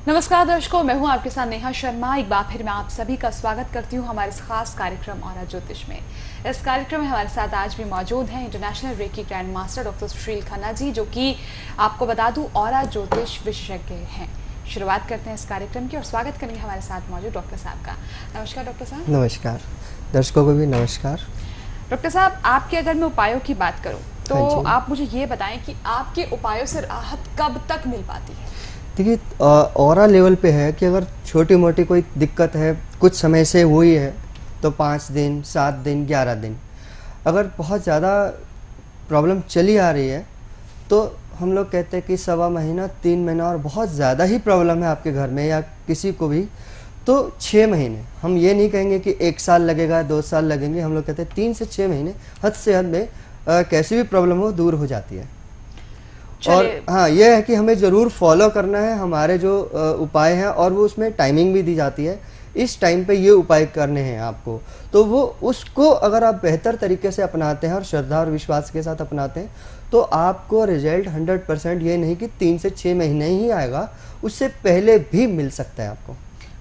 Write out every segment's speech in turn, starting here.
नमस्कार दर्शकों, मैं हूं आपके साथ नेहा शर्मा। एक बार फिर मैं आप सभी का स्वागत करती हूं हमारे इस खास कार्यक्रम ऑरा ज्योतिष में। इस कार्यक्रम में हमारे साथ आज भी मौजूद हैं international reiki grand master doctor Sushil Khanna ji, जो कि आपको बता दूं ऑरा ज्योतिष विशेषज्ञ हैं। शुरुआत करते हैं इस कार्यक्रम की और स्वागत करेंगे हमारे साथ मौजूद डॉक्टर साहब का। नमस्कार डॉक्टर साहब। नमस्कार, दर्शकों को भी नमस्कार। डॉक्टर साहब, आपके अगर मैं उपायों की बात करूँ तो आप मुझे ये बताएं कि आपके उपायों से राहत कब तक मिल पाती है? देखिए, ऑरा लेवल पे है कि अगर छोटी मोटी कोई दिक्कत है, कुछ समय से हुई है, तो 5 दिन, 7 दिन, 11 दिन। अगर बहुत ज़्यादा प्रॉब्लम चली आ रही है तो हम लोग कहते हैं कि 1.25 महीना, 3 महीना, और बहुत ज़्यादा ही प्रॉब्लम है आपके घर में या किसी को भी तो 6 महीने। हम ये नहीं कहेंगे कि 1 साल लगेगा, 2 साल लगेंगे। हम लोग कहते हैं 3 से 6 महीने हद से हद में कैसी भी प्रॉब्लम हो दूर हो जाती है। और हाँ, ये है कि हमें ज़रूर फॉलो करना है हमारे जो उपाय हैं, और वो उसमें टाइमिंग भी दी जाती है। इस टाइम पे ये उपाय करने हैं आपको, तो वो उसको अगर आप बेहतर तरीके से अपनाते हैं और श्रद्धा और विश्वास के साथ अपनाते हैं तो आपको रिजल्ट 100%, ये नहीं कि 3 से 6 महीने ही आएगा, उससे पहले भी मिल सकता है आपको।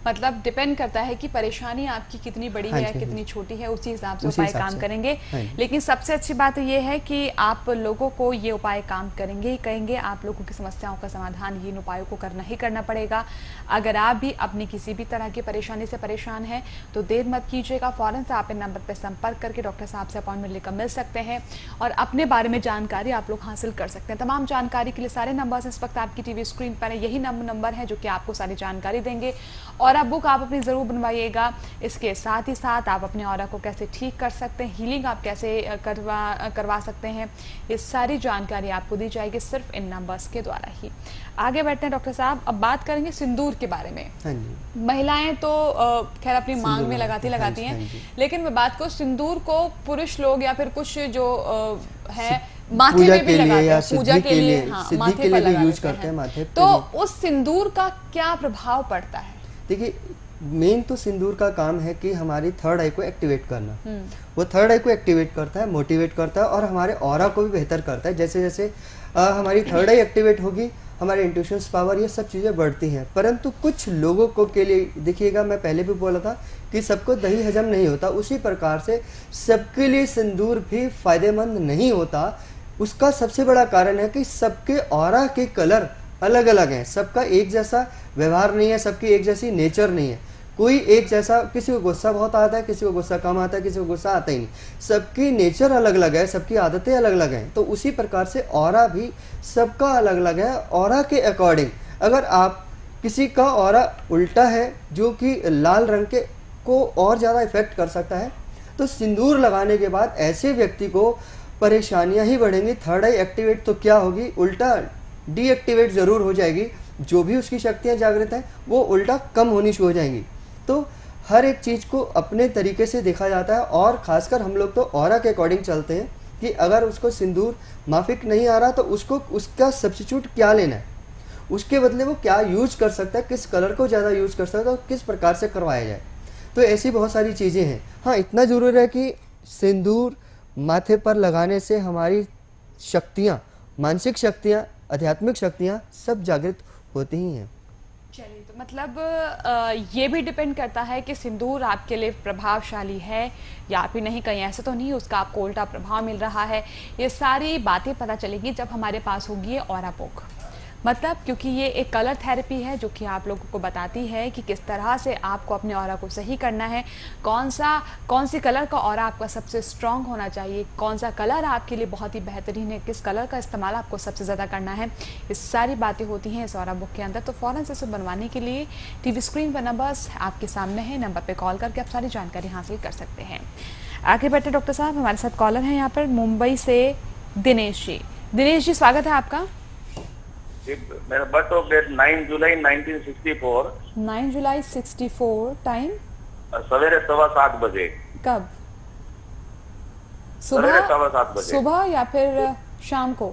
मतलब डिपेंड करता है कि परेशानी आपकी कितनी बड़ी है, कितनी छोटी है, उसी हिसाब से उपाय काम करेंगे। लेकिन सबसे अच्छी बात ये है कि आप लोगों को ये उपाय काम करेंगे ही करेंगे। आप लोगों की समस्याओं का समाधान इन उपायों को करना ही करना पड़ेगा। अगर आप भी अपनी किसी भी तरह की परेशानी से परेशान हैं तो देर मत कीजिएगा, फौरन से आप इन नंबर पर संपर्क करके डॉक्टर साहब से अपॉइंटमेंट लेकर मिल सकते हैं और अपने बारे में जानकारी आप लोग हासिल कर सकते हैं। तमाम जानकारी के लिए सारे नंबर इस वक्त आपकी टीवी स्क्रीन पर है। यही नंबर है जो कि आपको सारी जानकारी देंगे। और अब बुक आप अपनी ज़रूर बनवाइएगा। इसके साथ ही साथ आप अपने ऑरा को कैसे ठीक कर सकते हैं, हीलिंग आप कैसे करवा सकते हैं, ये सारी जानकारी आपको दी जाएगी सिर्फ इन नंबर्स के द्वारा ही। आगे बढ़ते हैं डॉक्टर साहब, अब बात करेंगे सिंदूर के बारे में। महिलाएं तो खैर अपनी मांग में लगाती हैं, लेकिन मैं बात करूं सिंदूर को पुरुष लोग या फिर कुछ जो है माथे में भी लगाते हैं, पूजा के लिए, हाँ, माथे पर लगाते हैं। तो उस सिंदूर का क्या प्रभाव पड़ता है? देखिए, मेन तो सिंदूर का काम है कि हमारी थर्ड आई को एक्टिवेट करना। वो थर्ड आई को एक्टिवेट करता है, मोटिवेट करता है और हमारे ऑरा को भी बेहतर करता है। जैसे जैसे हमारी थर्ड आई एक्टिवेट होगी, हमारे इंट्यूशंस पावर, ये सब चीज़ें बढ़ती हैं। परंतु कुछ लोगों को के लिए, देखिएगा, मैं पहले भी बोला था कि सबको दही हजम नहीं होता, उसी प्रकार से सबके लिए सिंदूर भी फायदेमंद नहीं होता। उसका सबसे बड़ा कारण है कि सबके ऑरा के कलर अलग अलग हैं, सबका एक जैसा व्यवहार नहीं है, सबकी एक जैसी नेचर नहीं है। कोई एक जैसा, किसी को गुस्सा बहुत आता है, किसी को गुस्सा कम आता है, किसी को गुस्सा आता ही नहीं। सबकी नेचर अलग अलग है, सबकी आदतें अलग अलग हैं। तो उसी प्रकार से ऑरा भी सबका अलग अलग है। ऑरा के अकॉर्डिंग अगर आप, किसी का ऑरा उल्टा है जो कि लाल रंग के को और ज़्यादा इफेक्ट कर सकता है, तो सिंदूर लगाने के बाद ऐसे व्यक्ति को परेशानियाँ ही बढ़ेंगी। थर्ड आई एक्टिवेट तो क्या होगी, उल्टा डीएक्टिवेट ज़रूर हो जाएगी। जो भी उसकी शक्तियाँ जागृत हैं वो उल्टा कम होनी शुरू हो जाएंगी। तो हर एक चीज़ को अपने तरीके से देखा जाता है, और ख़ासकर हम लोग तो ऑरा के अकॉर्डिंग चलते हैं कि अगर उसको सिंदूर माफिक नहीं आ रहा तो उसको उसका सब्स्टिट्यूट क्या लेना है, उसके बदले वो क्या यूज कर सकता है, किस कलर को ज़्यादा यूज कर सकता है और किस प्रकार से करवाया जाए। तो ऐसी बहुत सारी चीज़ें हैं। हाँ, इतना ज़रूर है कि सिंदूर माथे पर लगाने से हमारी शक्तियाँ, मानसिक शक्तियाँ, आध्यात्मिक शक्तियाँ सब जागृत होती ही हैं। चलिए, तो मतलब ये भी डिपेंड करता है कि सिंदूर आपके लिए प्रभावशाली है या फिर नहीं, कहीं ऐसा तो नहीं उसका आपको उल्टा प्रभाव मिल रहा है। ये सारी बातें पता चलेगी जब हमारे पास होगी ये ऑरा बुक। मतलब क्योंकि ये एक कलर थेरेपी है जो कि आप लोगों को बताती है कि किस तरह से आपको अपने ऑरा को सही करना है, कौन सी कलर का ऑरा आपका सबसे स्ट्रांग होना चाहिए, कौन सा कलर आपके लिए बहुत ही बेहतरीन है, किस कलर का इस्तेमाल आपको सबसे ज़्यादा करना है। ये सारी बातें होती हैं इस ऑरा बुक के अंदर। तो फ़ौरन से इसे बनवाने के लिए टीवी स्क्रीन पर नंबर्स आपके सामने है, नंबर पर कॉल करके आप सारी जानकारी हासिल कर सकते हैं। आगे बढ़ते डॉक्टर साहब, हमारे साथ कॉलर हैं यहाँ पर मुंबई से दिनेश जी। दिनेश जी, स्वागत है आपका। मेरा बर्थ ऑफ डेट 9 जुलाई 1964। 9 जुलाई 64। टाइम सवेरे 7:15 बजे। कब? सवेरे 7:15 बजे। सुबह या फिर शाम को?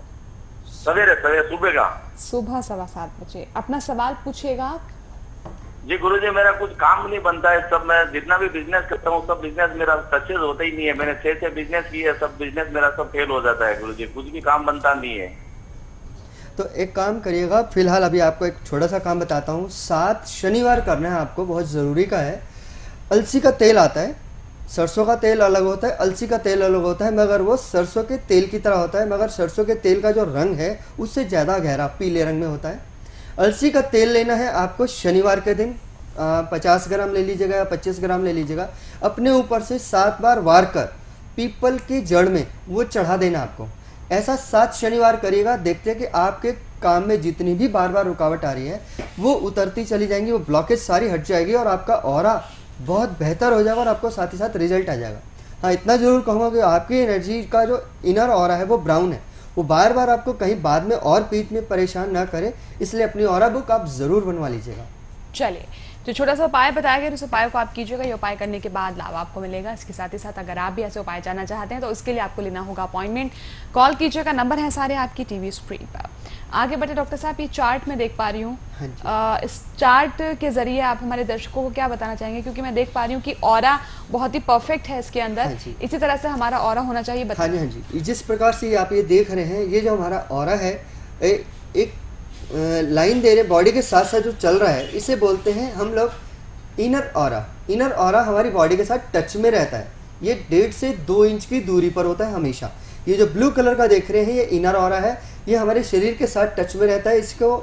सवेरे सुबह का। सुबह 7:15 बजे। अपना सवाल पूछिएगा आप। जी गुरुजी, मेरा कुछ काम नहीं बनता है। सब मैं जितना भी बिजनेस करता हूँ सब बिजनेस मेरा सक्सेस होता ही नहीं है। मैंने 6 बिजनेस किए, सब बिजनेस मेरा सब फेल हो जाता है गुरुजी, कुछ भी काम बनता नहीं है। तो एक काम करिएगा, फिलहाल अभी आपको एक छोटा सा काम बताता हूँ। 7 शनिवार करना है आपको, बहुत ज़रूरी का है। अलसी का तेल आता है, सरसों का तेल अलग होता है, अलसी का तेल अलग होता है, मगर वो सरसों के तेल की तरह होता है, मगर सरसों के तेल का जो रंग है उससे ज़्यादा गहरा पीले रंग में होता है। अलसी का तेल लेना है आपको शनिवार के दिन, 50 ग्राम ले लीजिएगा या 25 ग्राम ले लीजिएगा। अपने ऊपर से 7 बार वार कर पीपल की जड़ में वो चढ़ा देना आपको। ऐसा 7 शनिवार करिएगा, देखते हैं कि आपके काम में जितनी भी बार बार रुकावट आ रही है वो उतरती चली जाएंगी, वो ब्लॉकेज सारी हट जाएगी और आपका ऑरा बहुत बेहतर हो जाएगा और आपको साथ ही साथ रिजल्ट आ जाएगा। हाँ, इतना जरूर कहूँगा कि आपकी एनर्जी का जो इनर ऑरा है वो ब्राउन है, वो बार बार आपको कहीं बाद में और पीठ में परेशान ना करे, इसलिए अपनी ऑरा बुक आप ज़रूर बनवा लीजिएगा। चलिए, जो छोटा सा उपाय बताया गया उस उपाय को आप कीजिएगा, ये उपाय करने के बाद लाभ आपको मिलेगा। इसके साथ ही साथ अगर आप भी ऐसे उपाय जानना चाहते हैं तो उसके लिए आपको लेना होगा अपॉइंटमेंट। कॉल कीजिएगा, नंबर है सारे आपकी टीवी स्क्रीन पर। आगे बढ़े डॉक्टर साहब, ये चार्ट मैं देख पा रही हूँ, इस चार्ट के जरिए आप हमारे दर्शकों को क्या बताना चाहेंगे, क्योंकि मैं देख पा रही हूँ कि ऑरा बहुत ही परफेक्ट है इसके अंदर, इसी तरह से हमारा ऑरा होना चाहिए। हाँ जी, हाँ जी, जिस प्रकार से आप ये देख रहे हैं, ये जो हमारा ऑरा है एक लाइन दे रहे बॉडी के साथ साथ जो चल रहा है, इसे बोलते हैं हम लोग इनर ऑरा। इनर ऑरा हमारी बॉडी के साथ टच में रहता है, ये 1.5 से 2 इंच की दूरी पर होता है हमेशा। ये जो ब्लू कलर का देख रहे हैं ये इनर ऑरा है, ये हमारे शरीर के साथ टच में रहता है, इसको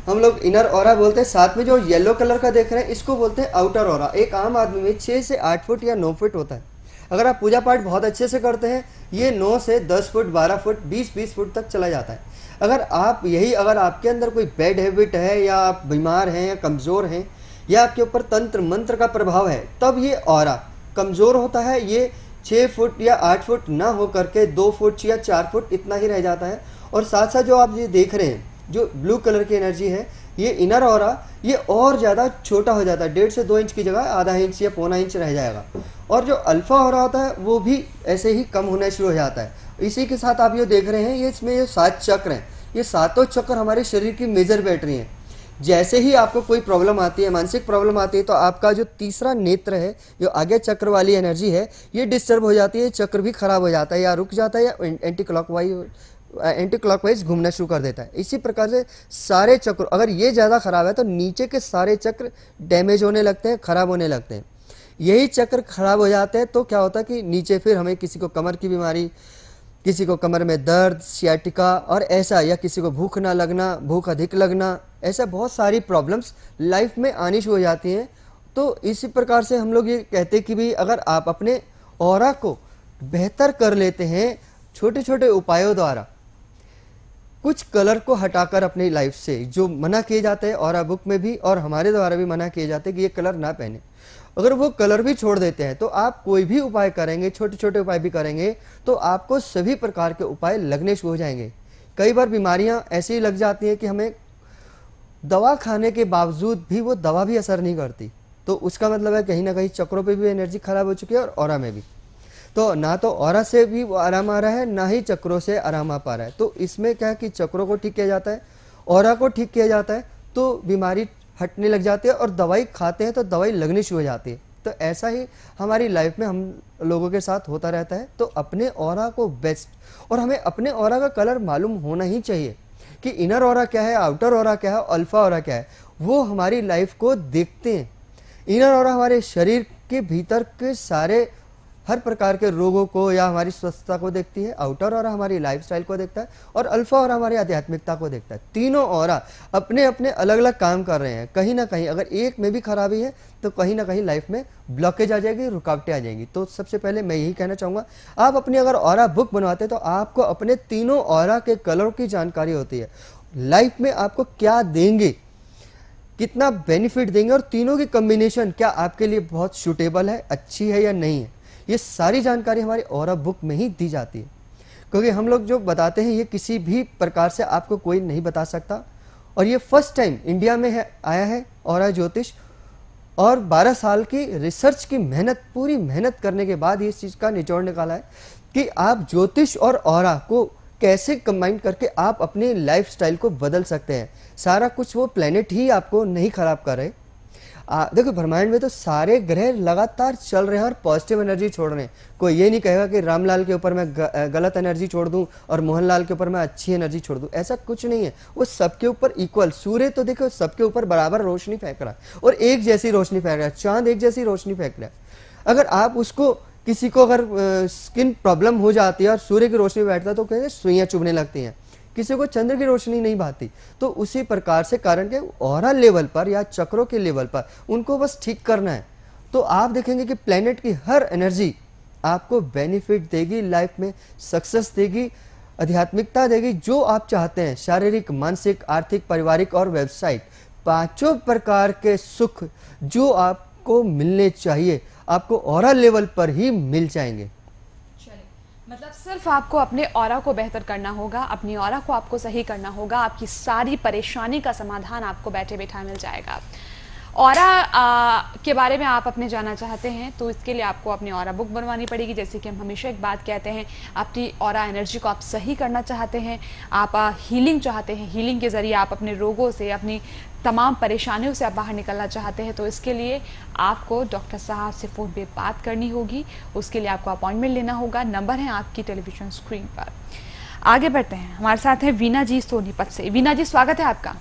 हम लोग इनर ऑरा बोलते हैं। साथ में जो येलो कलर का देख रहे हैं इसको बोलते हैं आउटर ऑरा। एक आम आदमी में 6 से 8 फुट या 9 फुट होता है। अगर आप पूजा पाठ बहुत अच्छे से करते हैं, ये 9 से 10 फुट, 12 फुट, 20-20 फुट तक चला जाता है। अगर आपके अंदर कोई बैड हैबिट है, या आप बीमार हैं या कमज़ोर हैं, या आपके ऊपर तंत्र मंत्र का प्रभाव है, तब ये ऑरा कमज़ोर होता है। ये 6 फुट या 8 फुट ना हो करके 2 फुट या 4 फुट इतना ही रह जाता है। और साथ साथ जो आप ये देख रहे हैं, जो ब्लू कलर की एनर्जी है, ये इनर ऑरा, ये और ज़्यादा छोटा हो जाता है, 1.5 से 2 इंच की जगह आधा इंच या पौना इंच रह जाएगा। और जो अल्फा ऑरा होता है वो भी ऐसे ही कम होना शुरू हो जाता है। इसी के साथ आप ये देख रहे हैं, ये इसमें ये 7 चक्र हैं, ये 7 चक्र हमारे शरीर की मेजर बैटरी हैं। जैसे ही आपको कोई प्रॉब्लम आती है, मानसिक प्रॉब्लम आती है, तो आपका जो तीसरा नेत्र है, जो आगे चक्र वाली एनर्जी है, ये डिस्टर्ब हो जाती है, चक्र भी खराब हो जाता है, या रुक जाता है, या एंटी क्लॉकवाइज घूमना शुरू कर देता है। इसी प्रकार से सारे चक्र, अगर ये ज़्यादा खराब है तो नीचे के सारे चक्र डैमेज होने लगते हैं, खराब होने लगते हैं। यही चक्र खराब हो जाते हैं तो क्या होता है कि नीचे फिर हमें किसी को कमर की बीमारी, किसी को कमर में दर्द, सियाटिका और ऐसा, या किसी को भूख ना लगना, भूख अधिक लगना, ऐसा बहुत सारी प्रॉब्लम्स लाइफ में आनी शुरू हो जाती हैं। तो इसी प्रकार से हम लोग ये कहते हैं कि भी अगर आप अपने ऑरा को बेहतर कर लेते हैं छोटे छोटे उपायों द्वारा, कुछ कलर को हटाकर अपनी लाइफ से, जो मना किए जाते हैं ऑरा बुक में भी और हमारे द्वारा भी मना किए जाते हैं कि ये कलर ना पहने, अगर वो कलर भी छोड़ देते हैं तो आप कोई भी उपाय करेंगे, छोटे छोटे उपाय भी करेंगे, तो आपको सभी प्रकार के उपाय लगने शुरू हो जाएंगे। कई बार बीमारियां ऐसी लग जाती हैं कि हमें दवा खाने के बावजूद भी वो दवा भी असर नहीं करती, तो उसका मतलब है कहीं ना कहीं चक्रों पे भी एनर्जी खराब हो चुकी है और ऑरा में भी। तो ना तो ऑरा से भी वो आराम आ रहा है, ना ही चक्रों से आराम आ पा रहा है। तो इसमें क्या है कि चक्रों को ठीक किया जाता है, ऑरा को ठीक किया जाता है, तो बीमारी हटने लग जाती है, और दवाई खाते हैं तो दवाई लगनी शुरू हो जाती है। तो ऐसा ही हमारी लाइफ में हम लोगों के साथ होता रहता है। तो अपने ऑरा को बेस्ट, और हमें अपने ऑरा का कलर मालूम होना ही चाहिए कि इनर ऑरा क्या है, आउटर ऑरा क्या है, अल्फा ऑरा क्या है, वो हमारी लाइफ को देखते हैं। इनर ऑरा हमारे शरीर के भीतर के सारे हर प्रकार के रोगों को या हमारी स्वस्थता को देखती है, आउटर ऑरा हमारी लाइफस्टाइल को देखता है, और अल्फा ऑरा हमारी आध्यात्मिकता को देखता है। तीनों ऑरा अपने अपने अलग अलग काम कर रहे हैं। कहीं ना कहीं अगर एक में भी खराबी है तो कहीं ना कहीं लाइफ में ब्लॉकेज आ जाएगी, रुकावटें आ जाएंगी। तो सबसे पहले मैं यही कहना चाहूँगा, आप अपनी अगर ऑरा बुक बनवाते हैं तो आपको अपने तीनों ऑरा के कलर की जानकारी होती है, लाइफ में आपको क्या देंगे, कितना बेनिफिट देंगे, और तीनों की कम्बिनेशन क्या आपके लिए बहुत सूटेबल है, अच्छी है या नहीं है, ये सारी जानकारी हमारी ऑरा बुक में ही दी जाती है। क्योंकि हम लोग जो बताते हैं ये किसी भी प्रकार से आपको कोई नहीं बता सकता, और ये फर्स्ट टाइम इंडिया में आया है ऑरा ज्योतिष, और 12 साल की रिसर्च की मेहनत, पूरी मेहनत करने के बाद इस चीज़ का निचोड़ निकाला है कि आप ज्योतिष और ऑरा को कैसे कंबाइन करके आप अपनी लाइफस्टाइल को बदल सकते हैं। सारा कुछ वो प्लेनेट ही आपको नहीं खराब कर रहे, देखो ब्रह्मांड में तो सारे ग्रह लगातार चल रहे हैं और पॉजिटिव एनर्जी छोड़ रहे हैं। कोई ये नहीं कहेगा कि रामलाल के ऊपर मैं गलत एनर्जी छोड़ दूं और मोहनलाल के ऊपर मैं अच्छी एनर्जी छोड़ दूं, ऐसा कुछ नहीं है। वो सबके ऊपर इक्वल, सूर्य तो देखो सबके ऊपर बराबर रोशनी फेंक रहा है और एक जैसी रोशनी फेंक रहा है, चांद एक जैसी रोशनी फेंक रहा है। अगर आप उसको, किसी को अगर स्किन प्रॉब्लम हो जाती है और सूर्य की रोशनी बैठता है तो कहते हैं सुइयां चुभने लगती हैं, किसी को चंद्र की रोशनी नहीं भाती। तो उसी प्रकार से कारण के ऑरा लेवल पर या चक्रों के लेवल पर उनको बस ठीक करना है। तो आप देखेंगे कि प्लेनेट की हर एनर्जी आपको बेनिफिट देगी, लाइफ में सक्सेस देगी, आध्यात्मिकता देगी, जो आप चाहते हैं, शारीरिक, मानसिक, आर्थिक, पारिवारिक और व्यवसायिक, पांचों प्रकार के सुख जो आपको मिलने चाहिए आपको ऑरा लेवल पर ही मिल जाएंगे। मतलब सिर्फ आपको अपने ऑरा को बेहतर करना होगा, अपनी ऑरा को आपको सही करना होगा, आपकी सारी परेशानी का समाधान आपको बैठे बैठा मिल जाएगा। ऑरा के बारे में आप अपने जानना चाहते हैं तो इसके लिए आपको अपनी ऑरा बुक बनवानी पड़ेगी। जैसे कि हम हमेशा एक बात कहते हैं, अपनी ऑरा एनर्जी को आप सही करना चाहते हैं, आप हीलिंग चाहते हैं, हीलिंग के ज़रिए आप अपने रोगों से, अपनी तमाम परेशानियों से आप बाहर निकलना चाहते हैं, तो इसके लिए आपको डॉक्टर साहब से फ़ोन पे बात करनी होगी। उसके लिए आपको अपॉइंटमेंट लेना होगा। नंबर है आपकी टेलीविजन स्क्रीन पर। आगे बढ़ते हैं, हमारे साथ है वीना जी सोनीपत से। वीना जी, स्वागत है आपका।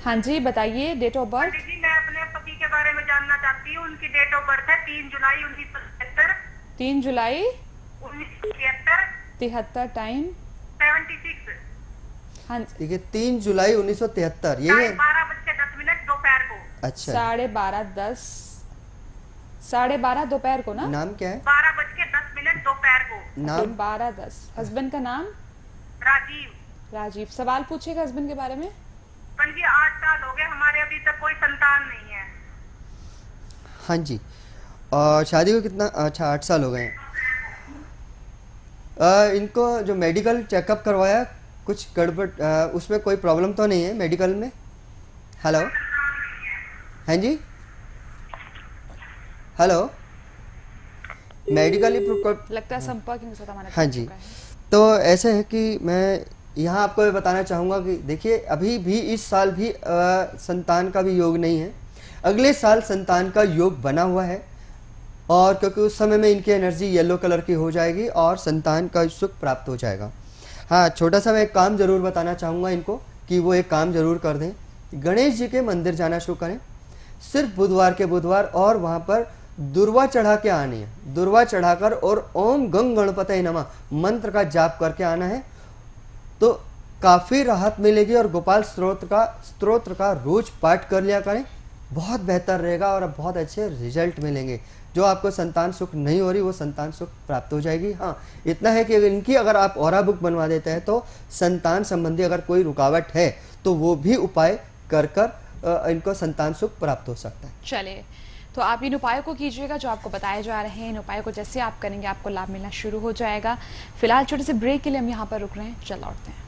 हाँ जी, बताइए डेट ऑफ बर्थ। जी, मैं अपने पति के बारे में जानना चाहती हूँ। उनकी डेट ऑफ बर्थ है 3 जुलाई 1973। 3 जुलाई 1973। टाइम 76। हाँ ठीक है, 3 जुलाई 1973, यही है। 12:10 दोपहर को। अच्छा, 12:30 दोपहर को ना। नाम क्या है? 12:10 दोपहर को। नाम 12:10। हस्बैंड का नाम? राजीव। राजीव। सवाल पूछेगा हस्बैंड के बारे में। पंजी 8 साल हो गए हमारे, अभी तक कोई संतान नहीं है। हाँ जी, और शादी को कितना? अच्छा, 8 साल हो गए हैं। इनको जो मेडिकल चेकअप करवाया, कुछ गड़बड़, उसमें कोई प्रॉब्लम तो नहीं है मेडिकल में? हेलो, हाँ जी, हेलो, मेडिकली लगता है संपर्क नहीं होता हमारा। हाँ जी, तो ऐसे है कि मैं यहाँ आपको ये बताना चाहूँगा कि देखिए, अभी भी इस साल भी संतान का भी योग नहीं है। अगले साल संतान का योग बना हुआ है, और क्योंकि उस समय में इनकी एनर्जी येलो कलर की हो जाएगी और संतान का सुख प्राप्त हो जाएगा। हाँ, छोटा सा मैं एक काम जरूर बताना चाहूँगा इनको कि वो एक काम जरूर कर दें। गणेश जी के मंदिर जाना शुरू करें, सिर्फ बुधवार के बुधवार, और वहाँ पर दुर्वा चढ़ा के आनी है। दुर्वा चढ़ाकर और ओम गंग गणपतये नमः मंत्र का जाप करके आना है, तो काफ़ी राहत मिलेगी। और गोपाल स्तोत्र का रोज पाठ कर लिया करें, बहुत बेहतर रहेगा और बहुत अच्छे रिजल्ट मिलेंगे। जो आपको संतान सुख नहीं हो रही, वो संतान सुख प्राप्त हो जाएगी। हाँ, इतना है कि इनकी अगर आप ऑरा बुक बनवा देते हैं तो संतान संबंधी अगर कोई रुकावट है तो वो भी उपाय कर इनको संतान सुख प्राप्त हो सकता है। चलिए, तो आप इन उपायों को कीजिएगा जो आपको बताए जा रहे हैं। इन उपायों को जैसे आप करेंगे आपको लाभ मिलना शुरू हो जाएगा। फिलहाल छोटे से ब्रेक के लिए हम यहाँ पर रुक रहे हैं, चल लौटते हैं।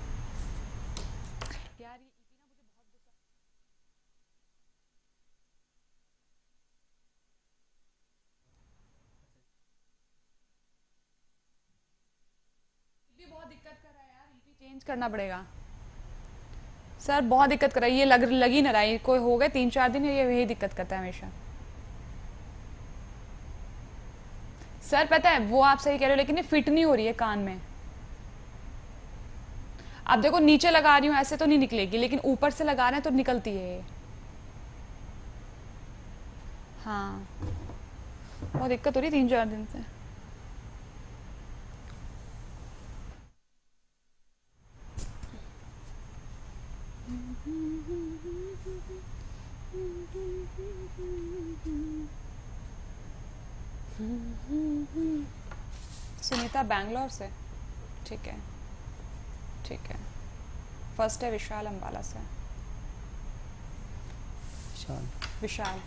बहुत दिक्कत कर रहा है यार, चेंज करना पड़ेगा सर, बहुत दिक्कत कर रहा है। ये लग ही ना रहा है, कोई हो गए 3-4 दिन ये यही दिक्कत करता है हमेशा। सर पता है वो आप सही कह रहे हो, लेकिन ये फिट नहीं हो रही है कान में। आप देखो नीचे लगा रही हूँ ऐसे तो नहीं निकलेगी, लेकिन ऊपर से लगा रहे हैं तो निकलती है ये। हाँ, बहुत दिक्कत हो रही 3-4 दिन से। सुनीता बैंगलोर से, ठीक है ठीक है। फर्स्ट है विशाल अम्बाला से। विशाल। विशाल